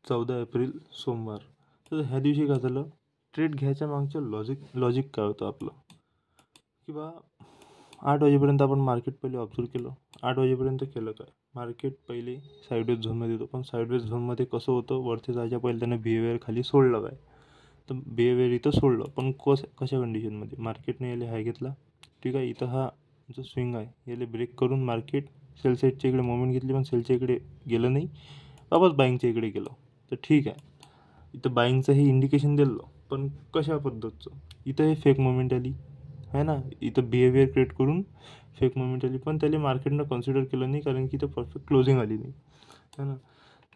14 April सोमवार. तर ह्या दिवशी काय झालं, ट्रेड घ्यायच्या मागचं लॉजिक काय होतं आपलं, की बा 8 वाजेपर्यंत आपण मार्केट पहिले ऑब्झर्व केलं. 8 वाजेपर्यंत केलं काय, मार्केट पहिले साईडवेज झोनमध्ये होतं, पण साईडवेज झोनमध्ये कसं होतं, वरती जायच्या पहिले त्यानं बिहेवियर खाली सोडलं काय, तर बिहेवियर इथं सोडलं, पण कशा कंडिशनमध्ये, मार्केटने याला हाय घेतला, ठीक आहे. इथं हा जो स्विंग आहे याला ब्रेक करून मार्केट सेल साईडच्या इकडे मोमेंट घेतली, पण सेलच्या इकडे गेलं नाही, वापस बाईंगच्या इकडे गेलं. तर ठीक आहे, इथं बाईंगचं हे इंडिकेशन दिलं, पण कशा पद्धतीचं, इथं हे फेक मोमेंट आली आहे ना, इथं बिहेवियर क्रिएट करून फेक मोमेंट आली, पण त्याला मार्केटनं कन्सिडर केलं नाही, कारण की इथं परफेक्ट क्लोजिंग आली नाही है ना.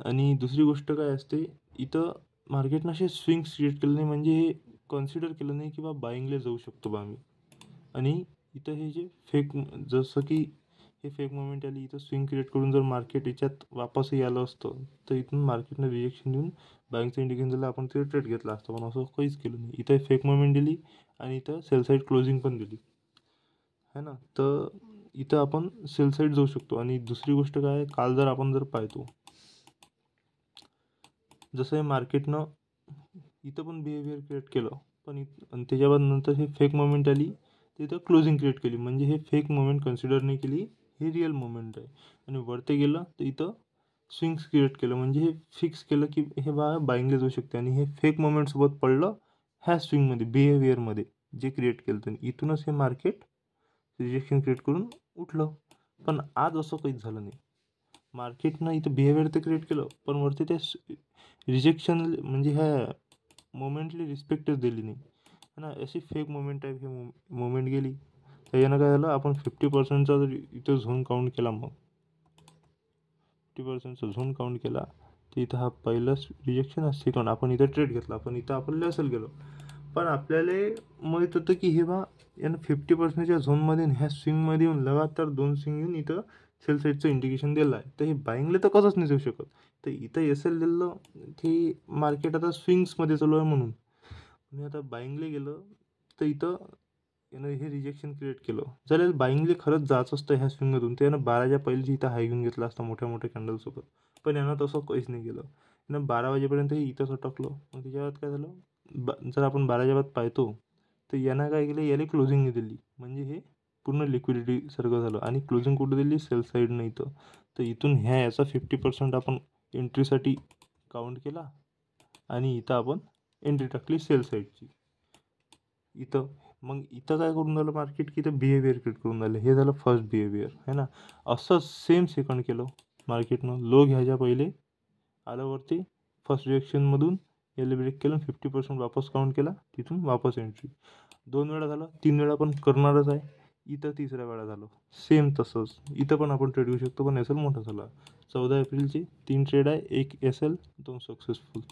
आणि दुसरी गोष्ट काय असते, इथं मार्केटनं असे स्विंग्स क्रिएट केलं नाही, म्हणजे हे कन्सिडर केलं नाही की बा बाईंगला जाऊ शकतो बा आम्ही. आणि इथं हे जे फेक, जसं की हे फेक मोमेंट आली, इथं स्विंग क्रिएट करून जर मार्केट याच्यात वापसही आलं असतं, तर इथून मार्केटनं रिजेक्शन देऊन बँकचं इंडिकेशन दिलं, आपण ते ट्रेड घेतला असतं, पण असं काहीच केलं नाही. इथं फेक मोमेंट दिली आणि इथं सेल साईड क्लोजिंग पण दिली है ना. तर इथं आपण सेल साईड जाऊ शकतो. आणि दुसरी गोष्ट काय आहे, काल जर आपण पाहतो, जसं हे मार्केटनं इथं पण बिहेवियर क्रिएट केलं, पण आणि त्याच्यावर नंतर हे फेक मोमेंट आली, तर इथं क्लोजिंग क्रिएट केली, म्हणजे हे फेक मोमेंट कन्सिडर नाही केली, हे रिअल मोमेंट आहे. आणि वरती गेलं तर इथं स्विंग्स क्रिएट केलं, म्हणजे हे फिक्स केलं की हे बा बाईंगला जाऊ शकते, आणि हे फेक मोमेंटसोबत पडलं ह्या स्विंगमध्ये, बिहेवियरमध्ये जे क्रिएट केलं, तर इथूनच हे मार्केट रिजेक्शन क्रिएट करून उठलं. पण आज असं काहीच झालं नाही, मार्केटनं इथं बिहेवियर तर क्रिएट केलं, पण वरती त्या रिजेक्शन म्हणजे ह्या मोमेंटली रिस्पेक्टच दिली नाही है ना. अशी फेक मोमेंट आहे, हे मोमेंट गेली. तर यानं काय झालं, आपण 50%चा जर इथं झोन काउंट केला, मग 50%चा झोन काउंट केला, तर इथं हा पहिलाच रिजेक्शन हा सेकंड, आपण इथं ट्रेड घेतला, पण इथं आपण लॉसल गेलो. पण आपल्याला माहीत होतं की हे बा यानं 50%च्या झोनमध्ये ह्या स्विंगमध्ये येऊन लगातार 2 स्विंग येऊन इथं सेल साईडचं इंडिकेशन दिलं आहे, तर हे बाईंगला तर कसंच नाही जाऊ शकत. तर इथं एस एल दिलं की मार्केट आता स्विंग्समध्ये चालू आहे म्हणून, आणि आता बाईंगला गेलं, तर इथं यानं हे रिजेक्शन क्रिएट केलं. जर बाईंगले खरंच जायचं असतं ह्या स्विंगमधून, तर यानं 12च्या पहिलेच इथं हाय घेऊन घेतला असता मोठ्या मोठ्या कॅन्डलसोबत, पण यानं तसं काहीच नाही केलं. यानं 12 वाजेपर्यंत हे इथंच अटकलं. मग त्याच्या काय झालं, जर आपण 12च्या बाद पाहतो, तर यानं काय केलं, याला क्लोजिंग नाही दिली, म्हणजे हे पूर्ण लिक्विडिटी सारखं झालं. आणि क्लोजिंग कुठं दिली, सेल साईडनं इथं. तर इथून याचा 50% आपण एंट्रीसाठी काउंट केला, आणि इथं आपण एंट्री टाकली सेल साईडची इथं. मग इथं काय करून झालं मार्केट, की इथं बिहेवियर क्रिएट करून झालं, हे झालं फर्स्ट बिहेवियर है ना. असं सेम सेकंड केलं मार्केटनं, लो घ्यायच्या पहिले आलं वरती, फर्स्ट रिएक्शनमधून याला ब्रेक केलं, 50% वापस काउंट केला, तिथून वापस एंट्री. 2 वेळा झालं, 3 वेळा पण करणारच आहे. इथं 3ऱ्या वेळा झालं सेम तसंच. इथं पण आपण ट्रेड घेऊ शकतो, पण एस एल मोठा झाला. 14 एप्रिलची 3 ट्रेड आहे, एक एस एल, 2 सक्सेसफुल.